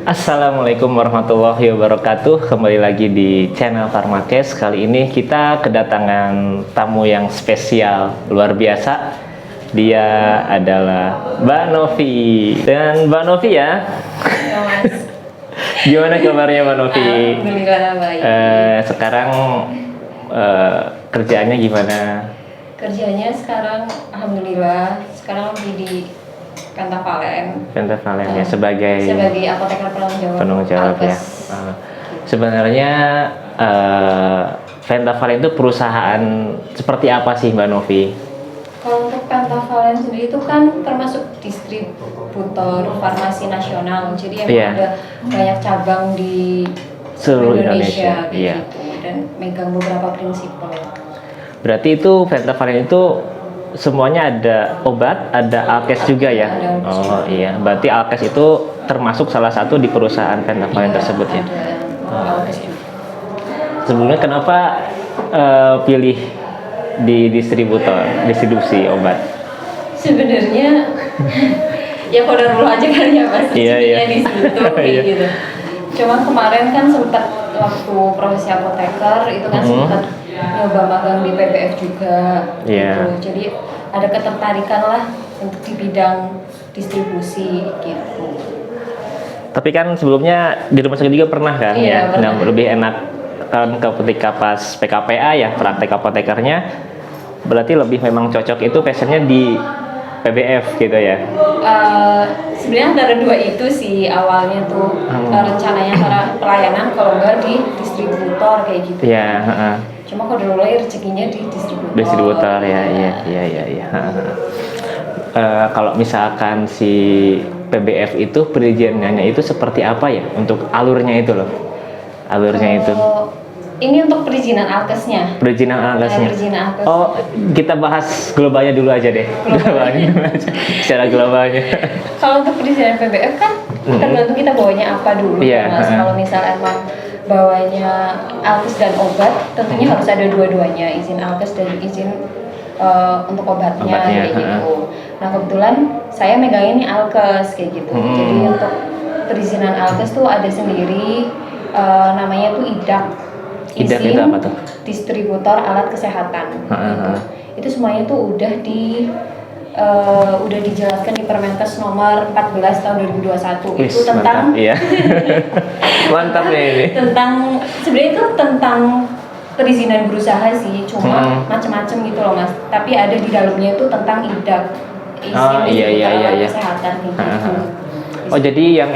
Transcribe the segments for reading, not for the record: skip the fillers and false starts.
Assalamualaikum warahmatullahi wabarakatuh. Kembali lagi di channel Farmakes. Kali ini kita kedatangan tamu yang spesial, luar biasa. Dia adalah Mbak Novi. Dan Mbak Novi ya. Ya, Mas. Gimana kabarnya Mbak Novi? Alhamdulillah baik. Sekarang kerjaannya gimana? Kerjanya sekarang alhamdulillah sekarang lagi di Pentavalent. Pentavalent ya sebagai apoteker penanggung jawab ya. Alkes. Sebenarnya Pentavalent itu perusahaan seperti apa sih Mbak Novi? Kalau untuk Pentavalent sendiri itu kan termasuk distributor farmasi nasional. Jadi emang ada banyak cabang di seluruh Indonesia. kayak Iya. gitu, dan megang beberapa prinsip. Berarti itu Pentavalent itu semuanya ada obat, ada Alkes juga ya? Ada. Oh iya, berarti Alkes itu termasuk salah satu di perusahaan Pentavalent tersebut ya? Ada Alkes juga. Sebelumnya kenapa pilih di distribusi obat? Sebenarnya ya kodarullah aja kali ya Mas, rezekinya di situ kayak gitu. Cuma kemarin kan sempat waktu profesi apoteker itu kan sempat nyoba magang di PBF juga gitu. Jadi ada ketertarikan lah untuk di bidang distribusi gitu. Tapi kan sebelumnya di rumah sakit juga pernah kan? Iya, pernah. Nah, lebih enak kan ketika pas PKPA ya, praktek apotekernya berarti lebih memang cocok itu passionnya di PBF gitu ya? Sebenarnya antara dua itu sih awalnya tuh rencananya antara pelayanan kalau enggak di distributor kayak gitu. Iya. Cuma kalau dulu rezekinya di distributor. Distributor ya, iya. Kalau misalkan si PBF itu perizinannya itu seperti apa ya untuk alurnya itu loh? Ini untuk perizinan Alkesnya. Perizinan Alkesnya. Perizinan Alkes. Oh, kita bahas globalnya dulu aja deh. Globalnya dulu aja. Secara globalnya. Kalau untuk perizinan PBF kan tergantung kita bawanya apa dulu. Iya. Mas. Kalau misal emang bawanya Alkes dan obat, tentunya harus ada dua-duanya, izin Alkes dan izin untuk obatnya kayak gitu. Nah kebetulan saya megangin nih Alkes kayak gitu. Jadi untuk perizinan Alkes tuh ada sendiri, namanya tuh IDAK. IDAK itu apa tuh? Distributor alat kesehatan. Gitu. Itu semuanya tuh udah dijelaskan di Permenkes nomor 14 tahun 2021. Itu tentang mantap, iya. Mantap ya ini. Sebenarnya itu tentang perizinan berusaha sih, cuma macam-macam gitu loh Mas. Tapi ada di dalamnya itu tentang IDAK, izin alat kesehatan gitu. Oh jadi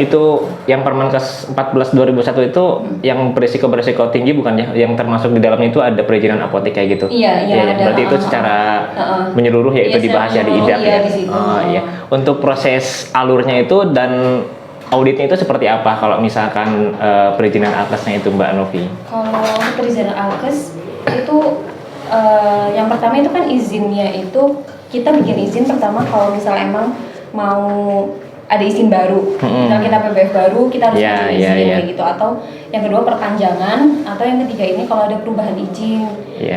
yang Permenkes 14 2001 itu yang berisiko tinggi bukan ya? Yang termasuk di dalamnya itu ada perizinan apotek kayak gitu? Iya. Berarti itu secara menyeluruh ya itu dibahas ya di IDAK ya? Oh iya. Untuk proses alurnya itu dan auditnya itu seperti apa kalau misalkan perizinan Alkesnya itu Mbak Novi? Kalau perizinan Alkes itu yang pertama itu kan izinnya itu kita bikin izin pertama kalau misal emang mau ada izin baru, nah kita PBF baru kita harus bikin izin kayak gitu, atau yang kedua perpanjangan, atau yang ketiga ini kalau ada perubahan izin,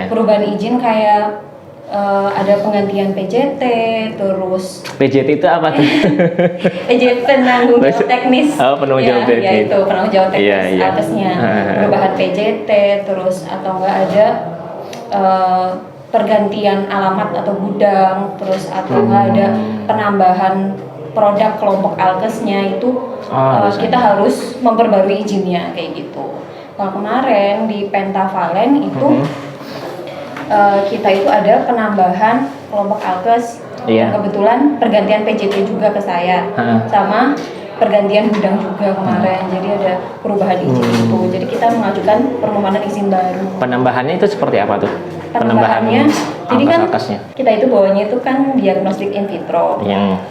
perubahan izin kayak ada penggantian PJT, terus PJT itu apa tuh? PJT penanggung jawab teknis. Oh, penanggung jawab teknis. Ya itu penanggung jawab teknis atasnya. Perubahan PJT, terus atau enggak ada pergantian alamat atau gudang, terus atau enggak ada penambahan produk kelompok Alkesnya itu kita harus memperbarui izinnya kayak gitu. Kalau kemarin di Pentavalent itu kita itu ada penambahan kelompok Alkes, kebetulan pergantian PJT juga ke saya, sama pergantian gudang juga kemarin. Jadi ada perubahan izin itu. Jadi kita mengajukan permohonan izin baru. Penambahannya itu seperti apa tuh? Penambahannya, jadi kan Alkesnya. kita itu bawanya itu kan diagnostik in vitro,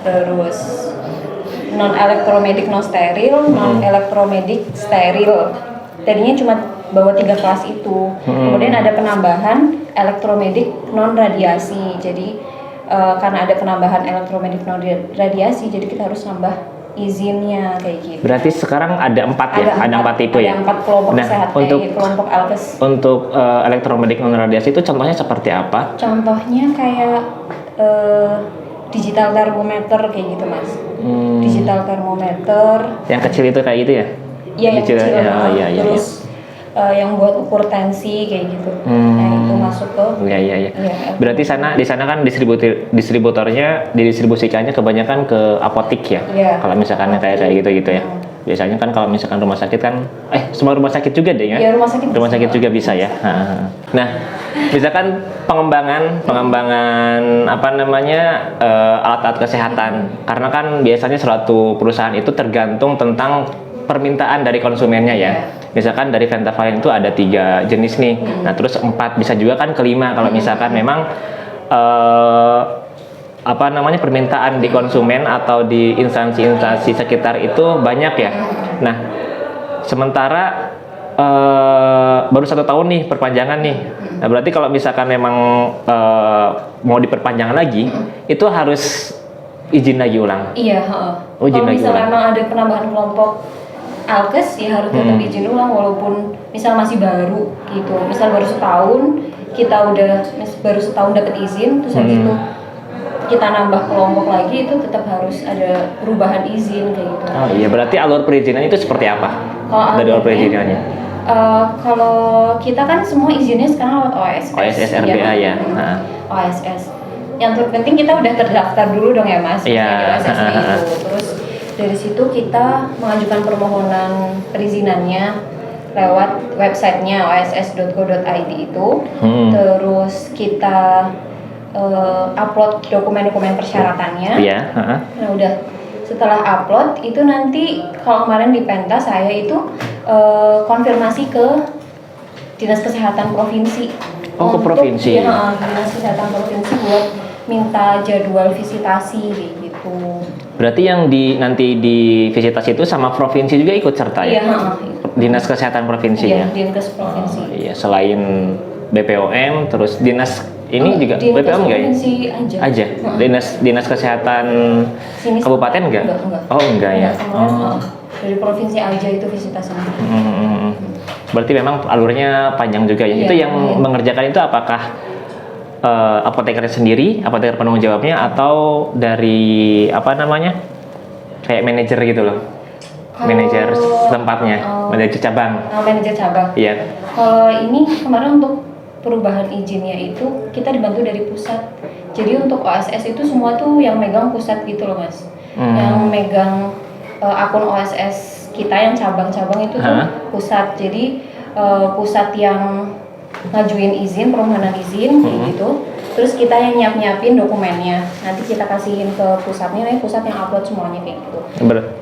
terus non elektromedik non steril, non elektromedik steril. Tadinya cuma bawa 3 kelas itu. Kemudian ada penambahan elektromedik non radiasi. Jadi karena ada penambahan elektromedik non radiasi, jadi kita harus nambah izinnya kayak gitu. Berarti sekarang ada 4 ya? Ada 4 tipe ya? Ada 4 kelompok kesehatan, kelompok Alkes. Untuk elektromedik non radiasi itu contohnya seperti apa? Contohnya kayak digital thermometer kayak gitu mas. Digital thermometer. Yang kecil itu kayak gitu ya? Iya yang Digital, kecil. ya. Terus yang buat ukur tensi kayak gitu. Nah itu masuk ke. Iya. Berarti di sana kan distributornya didistribusikannya kebanyakan ke apotik ya? Iya. Kalau misalkan kayak gitu ya. Biasanya kan kalau misalkan rumah sakit kan, semua rumah sakit juga deh ya? Iya rumah sakit. Rumah sakit juga bisa ya. Nah, misalkan pengembangan apa namanya alat-alat kesehatan, karena kan biasanya suatu perusahaan itu tergantung tentang permintaan dari konsumennya ya. Misalkan dari Ventavalen itu ada 3 jenis nih. Nah, terus 4 bisa juga kan ke 5 kalau misalkan memang apa namanya permintaan di konsumen atau di instansi-instansi sekitar itu banyak ya. Nah, sementara baru 1 tahun nih perpanjangan nih. Nah, berarti kalau misalkan memang mau diperpanjang lagi, itu harus izin lagi ulang. Iya. Izin kalau lagi misalnya ulang. memang ada penambahan kelompok alkes ya harus tetap izin ulang walaupun misal masih baru gitu. Misal baru setahun kita udah baru setahun dapat izin terus habis itu kita nambah kelompok lagi itu tetap harus ada perubahan izin kayak gitu. Oh iya, berarti alur perizinan itu seperti apa? Dari alur perizinannya? Kalau kita kan semua izinnya sekarang lewat OSS. OSS RBA ya. OSS. Yang terpenting kita udah terdaftar dulu dong ya Mas. Iya. Itu. Terus dari situ kita mengajukan permohonan perizinannya lewat websitenya oss.go.id itu. Terus kita upload dokumen-dokumen persyaratannya. Iya. Nah udah setelah upload itu nanti kalau kemarin di Penta saya itu konfirmasi ke Dinas Kesehatan Provinsi. Oh, ke provinsi. Ya, Dinas Kesehatan Provinsi buat minta jadwal visitasi gitu. Berarti yang nanti di visitasi itu sama provinsi juga ikut serta ya? Iya, Dinas Kesehatan Provinsi iya, ya? Dinkes Provinsi. Iya, selain BPOM terus dinas ini juga Dinkes BPOM enggak ya? Provinsi aja. Dinas Kesehatan Sini Kabupaten enggak? Enggak. Oh, enggak ya. Dari provinsi aja itu visitasinya. Berarti memang alurnya panjang juga ya. Iya, Itu yang mengerjakan itu apakah apoteker sendiri, apoteker penanggung jawabnya atau dari apa namanya? Kayak manajer gitu loh. Manajer tempatnya, manajer cabang. Manajer cabang. Iya. Kalau ini kemarin untuk perubahan izinnya itu kita dibantu dari pusat. Jadi untuk OSS itu semua tuh yang megang pusat gitu loh Mas. Yang megang akun OSS kita yang cabang-cabang itu tuh pusat. Jadi pusat yang ngajuin izin, permohonan izin gitu. Terus kita yang nyiapin dokumennya. Nanti kita kasihin ke pusatnya, nih pusat yang upload semuanya kayak gitu.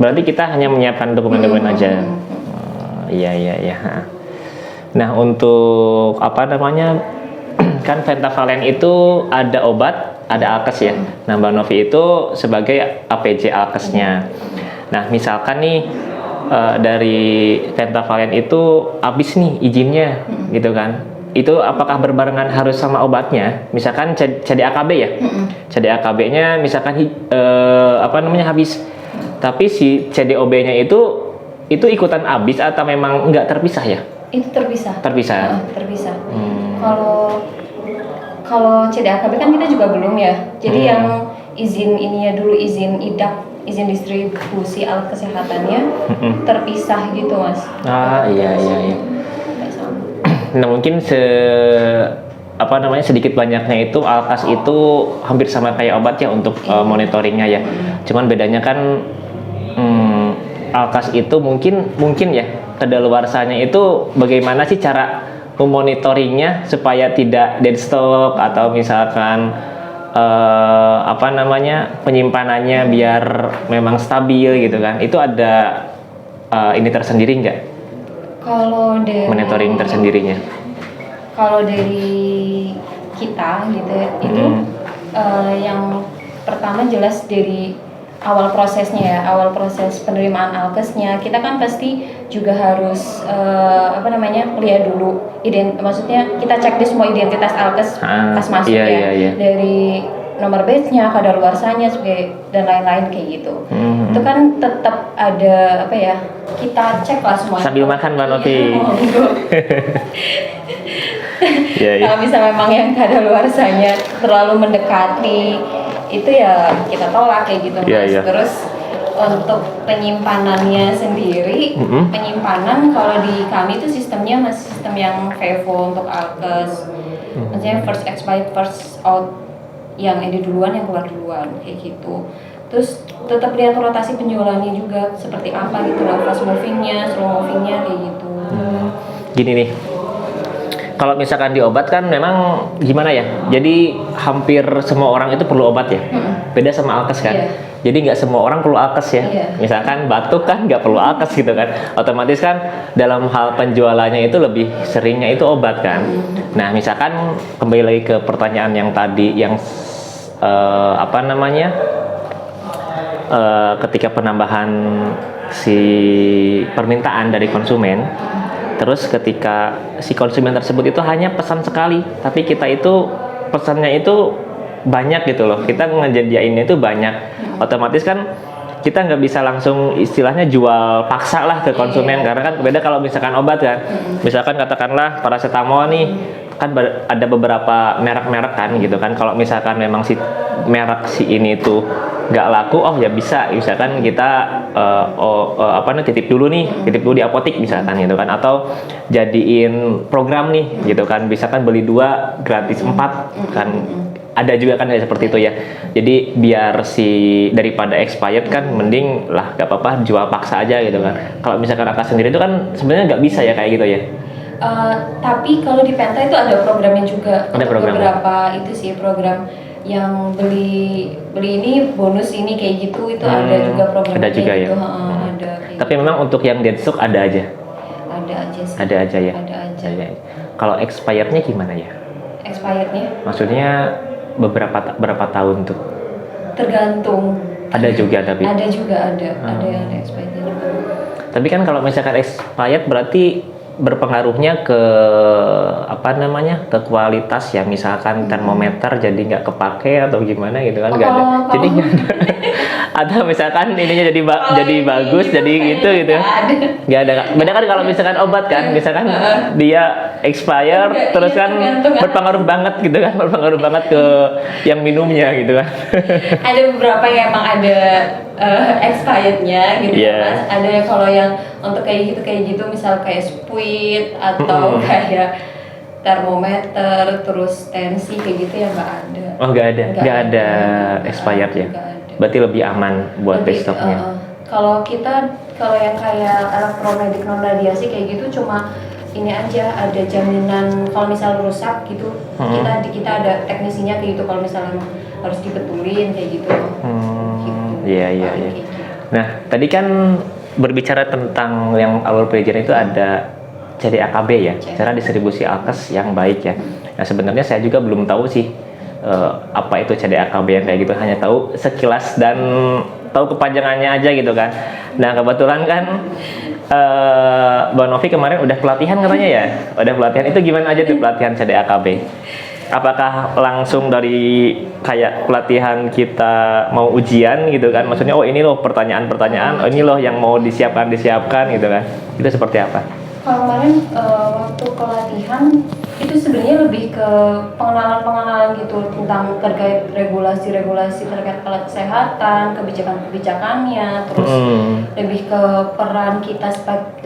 Berarti kita hanya menyiapkan dokumen-dokumen aja. Iya. Nah, untuk apa namanya? Kan Ventavalen itu ada obat, ada alkes ya. Nah, Mbak Novi itu sebagai APJ alkesnya. Nah, misalkan nih dari Ventavalen itu habis nih izinnya gitu kan. Itu apakah berbarengan harus sama obatnya? Misalkan CDAKB ya. CDAKB-nya misalkan habis. Tapi si CDOB-nya itu ikutan habis atau memang enggak terpisah ya? Itu terpisah. Terpisah. Terpisah. Kalau CDAKB kan kita juga belum ya. Jadi yang izin ininya dulu izin IDAK, izin distribusi alat kesehatannya terpisah gitu Mas. Iya. Nah mungkin sedikit banyaknya itu alkas itu hampir sama kayak obat ya untuk monitoringnya ya. Cuman bedanya kan alkas itu mungkin ya kedaluarsanya itu bagaimana sih cara memonitoringnya supaya tidak dead stock atau misalkan penyimpanannya biar memang stabil gitu kan. Itu ada ini tersendiri nggak? Kalau dari monitoring tersendirinya. Kalau dari kita gitu ya, itu yang pertama jelas dari awal prosesnya ya, awal proses penerimaan alkesnya kita kan pasti juga harus lihat dulu maksudnya kita cek di semua identitas alkes pas masuk iya. dari nomor batch-nya, kadaluarsanya dan lain-lain kayak gitu. Itu kan tetap ada kita cek lah semua. Sambil makan Mbak Novi. Kalau bisa memang yang kadaluarsanya terlalu mendekati itu ya kita tolak kayak gitu Mas. Iya. Terus untuk penyimpanannya sendiri, penyimpanan kalau di kami itu sistemnya masih sistem yang FIFO untuk alkes. Maksudnya first expired first out, yang edit duluan yang keluar duluan kayak gitu. Terus tetap lihat rotasi penjualannya juga seperti apa gitu loh, fast movingnya, slow movingnya kayak gitu. Gini nih, kalau misalkan di obat kan memang gimana ya, jadi hampir semua orang itu perlu obat ya, beda sama alkes kan. Iya. Jadi nggak semua orang perlu alkes ya. Iya. Misalkan batuk kan nggak perlu alkes gitu kan, otomatis kan dalam hal penjualannya itu lebih seringnya itu obat kan. Nah misalkan kembali lagi ke pertanyaan yang tadi yang apa namanya, ketika penambahan si permintaan dari konsumen, terus ketika si konsumen tersebut itu hanya pesan sekali, tapi kita itu pesannya itu banyak gitu loh, kita ngejadiinnya itu banyak, otomatis kan kita nggak bisa langsung istilahnya jual paksa lah ke konsumen, karena kan beda kalau misalkan obat kan, misalkan katakanlah paracetamol nih, kan ada beberapa merek-merek kan gitu kan, kalau misalkan memang si merek si ini tuh nggak laku, oh ya bisa misalkan kita apa nih, titip dulu di apotik misalkan gitu kan, atau jadiin program nih gitu kan, bisa kan beli 2 gratis 4 kan, ada juga kan kayak seperti itu ya. Jadi biar daripada expired kan mending lah gak apa-apa jual paksa aja gitu kan. Kalau misalkan Akak sendiri itu kan sebenarnya nggak bisa ya kayak gitu ya. Tapi kalau di Penta itu ada programnya juga. Ada untuk program beberapa itu sih program yang beli ini bonus ini kayak gitu, itu ada juga program ada kayak juga gitu. ya. Ada kayak Tapi memang untuk yang dead stock ada aja. ada aja sih. Ada aja ya. Ada aja. Kalau expirednya gimana ya? Expirednya Maksudnya berapa tahun tuh? tergantung. Ada juga tapi. Ada juga ada yang ada expirednya juga. Tapi kan kalau misalkan expired berarti berpengaruhnya ke apa namanya, ke kualitas ya, misalkan termometer jadi nggak kepake atau gimana gitu kan, nggak ada. Jadi nggak ada misalkan ininya jadi bagus jadi gitu nggak ada. Beda kan kalau misalkan obat kan, misalkan dia expired terus kan berpengaruh banget gitu kan, berpengaruh banget ke yang minumnya gitu kan. Ada beberapa yang emang ada expirednya gitu Mas. Ada kalau yang untuk kayak gitu misal kayak spuit atau kayak termometer terus tensi kayak gitu ya nggak ada. Oh nggak ada expired ya. Berarti lebih aman buat bestoknya. Kalau yang kayak elektromedik non radiasi kayak gitu cuma ini aja, ada jaminan kalau misal rusak gitu, kita ada teknisinya kayak gitu, kalau misalnya harus dibetulin kayak gitu. Iya. Nah, tadi kan berbicara tentang yang alur perizinan itu ada CDAKB ya, cara distribusi alkes yang baik ya. Nah, sebenarnya saya juga belum tahu sih apa itu CDAKB yang kayak gitu, hanya tahu sekilas dan tahu kepanjangannya aja gitu kan. Nah, kebetulan kan Bang Novi kemarin udah pelatihan katanya ya, udah pelatihan, itu gimana aja tuh pelatihan CDAKB? Apakah langsung dari kayak pelatihan kita mau ujian gitu kan, maksudnya oh ini loh pertanyaan-pertanyaan, oh ini loh yang mau disiapkan gitu kan, itu seperti apa? Kalau kemarin waktu pelatihan itu sebenarnya lebih ke pengenalan gitu tentang terkait regulasi terkait alat kesehatan, kebijakannya, terus lebih ke peran kita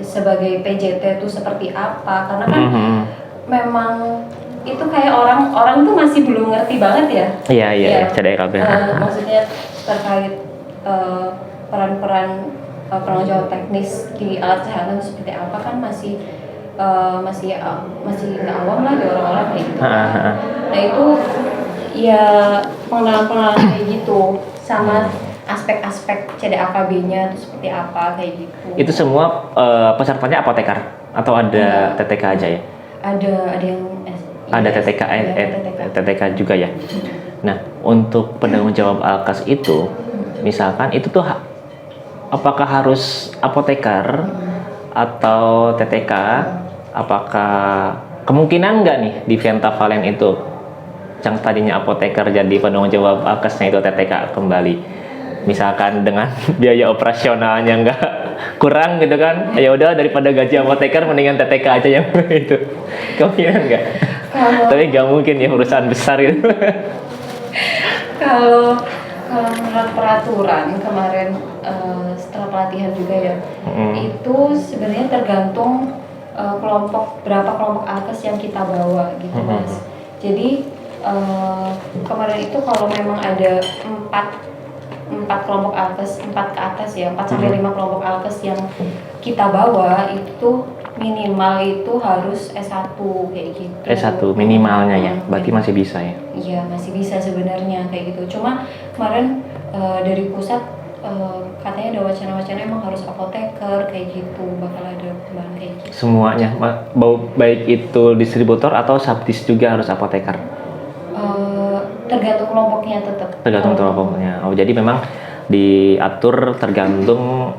sebagai PJT itu seperti apa, karena kan memang itu kayak orang tuh masih belum ngerti banget ya. Iya, CDAKB. Maksudnya terkait peran-peran penanggung jawab teknis di alat kesehatan seperti apa kan masih nggak awam lah di orang-orang kayak gitu. Nah itu ya pengenalan kayak gitu sama aspek-aspek CDAKB-nya itu seperti apa kayak gitu. Itu semua pesertanya apoteker atau ada TTK aja ya? Ada yang ada TTK juga ya. Nah, untuk penanggung jawab alkes itu, misalkan itu tuh apakah harus apoteker atau TTK? Apakah kemungkinan nggak nih di Venta Valen itu yang tadinya apoteker jadi penanggung jawab alkesnya itu TTK kembali? Misalkan dengan biaya operasionalnya nggak kurang gitu kan, ya udah daripada gaji apoteker mendingan TTK aja yang itu. Kemungkinan nggak? Tapi nggak mungkin ya, urusan besar gitu. Kalau kalau menurut peraturan kemarin setelah pelatihan juga ya, itu sebenarnya tergantung berapa kelompok alkes yang kita bawa gitu Mas. Jadi kemarin itu kalau memang ada empat kelompok alkes, 4 ke atas ya, 4 sampai 5 kelompok alkes yang kita bawa itu minimal itu harus S1 kayak gitu. S1 minimalnya ya, berarti masih bisa ya? Iya masih bisa sebenarnya kayak gitu. Cuma kemarin dari pusat katanya ada wacana-wacana emang harus apoteker kayak gitu, bakal ada perubahan kayak gitu. Semuanya, baik itu distributor atau subdis juga harus apoteker? Tergantung kelompoknya tetap. Tergantung kelompoknya. Oh jadi memang diatur tergantung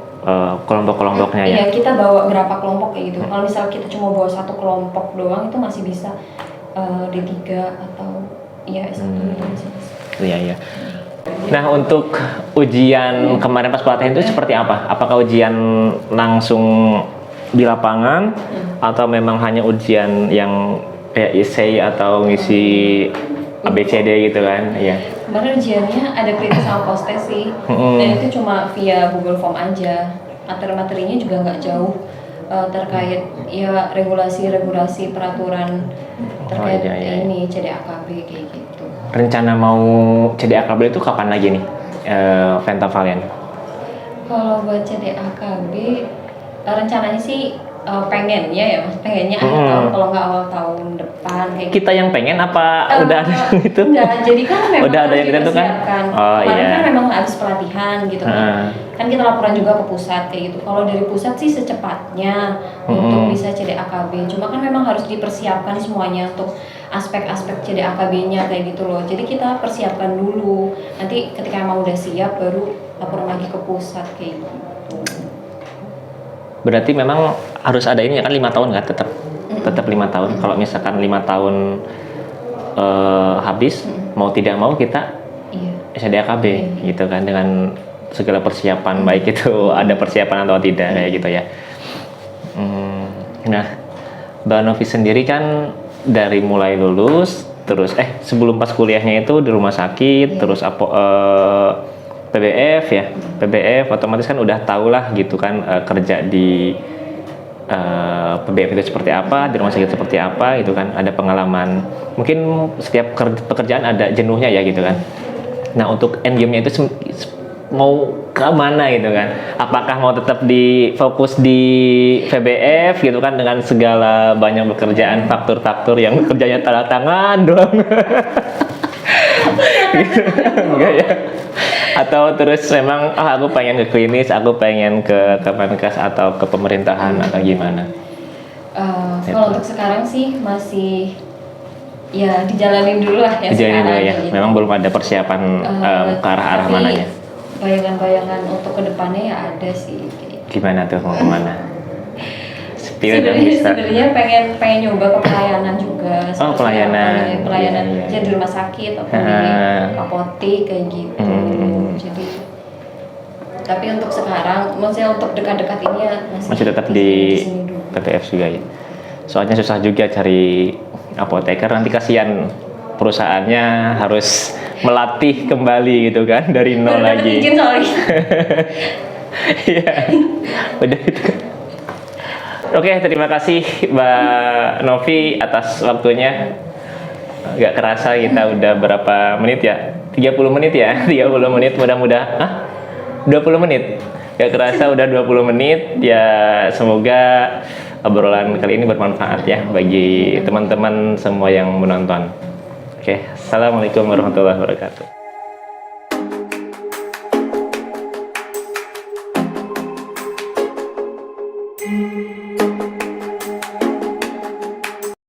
kelompok-kelompoknya ya? Iya, kita bawa berapa kelompok kayak gitu. Kalau misal kita cuma bawa 1 kelompok doang itu masih bisa D3 atau ya S1 itu masih bisa. Iya, iya. Nah untuk ujian kemarin pas pelatihan itu seperti apa? Apakah ujian langsung di lapangan atau memang hanya ujian yang kayak essay atau ngisi ABCD gitu kan? Iya. Kemarin ujiannya ada kritis sama postes sih, dan itu cuma via Google Form aja. Materi-materinya juga nggak jauh terkait ya regulasi peraturan terkait ini CDAKB kayak gitu. Rencana mau CDAKB itu kapan lagi nih, Venta Valen? Kalau buat CDAKB rencananya sih pengennya ya Mas, pengennya akhir tahun kalau nggak awal tahun depan kayak kita yang pengen apa udah ada yang itu? Enggak, jadi kan memang udah ada yang ditentukan? Oh kemarin kan memang habis pelatihan gitu kan kita laporan juga ke pusat kayak gitu. Kalau dari pusat sih secepatnya untuk bisa CDAKB, cuma kan memang harus dipersiapkan semuanya untuk aspek-aspek CDAKB-nya kayak gitu loh. Jadi kita persiapkan dulu, nanti ketika emang udah siap baru laporan lagi ke pusat kayak gitu. Berarti memang harus ada ini ya kan 5 tahun kan, tetap 5 tahun. Kalau misalkan 5 tahun habis, mau tidak mau kita CDAKB gitu kan, dengan segala persiapan, baik itu ada persiapan atau tidak kayak gitu ya. Nah, Mbak Novi sendiri kan dari mulai lulus, terus sebelum pas kuliahnya itu di rumah sakit, terus PBF ya, PBF otomatis kan udah tau lah gitu kan kerja di PBF itu seperti apa, di rumah sakit seperti apa gitu kan, ada pengalaman. Mungkin setiap pekerjaan ada jenuhnya ya gitu kan. Nah untuk endgame-nya itu mau ke mana gitu kan? Apakah mau tetap fokus di PBF gitu kan dengan segala banyak pekerjaan, faktur-faktur yang kerjanya tanda tangan doang? Gitu. Enggak ya? Atau terus memang aku pengen ke klinis, aku pengen ke Kemenkes atau ke pemerintahan atau gimana? Kalau untuk sekarang sih masih ya dijalanin dulu lah ya. Dijalanin dulu ya. Gitu. Memang belum ada persiapan ke arah mananya. Bayangan-bayangan untuk kedepannya ya ada sih. Gimana tuh mau kemana? Sebenarnya pengen nyoba ke pelayanan juga. Pelayanan. Pelayanan jadi di rumah sakit atau di apotek kayak gitu. Jadi tapi untuk sekarang, maksudnya untuk dekat-dekat ini ya masih tetap di PPF juga ya. Soalnya susah juga cari apoteker, nanti kasihan perusahaannya harus melatih kembali gitu kan dari nol lagi. Izin soalnya. Iya. Udah itu. Oke, terima kasih Mbak Novi atas waktunya. Gak kerasa kita udah berapa menit ya? 30 menit ya? 30 menit mudah-mudahan. 20 menit? Gak kerasa udah 20 menit. Ya semoga obrolan kali ini bermanfaat ya bagi teman-teman semua yang menonton. Oke, assalamualaikum warahmatullahi wabarakatuh.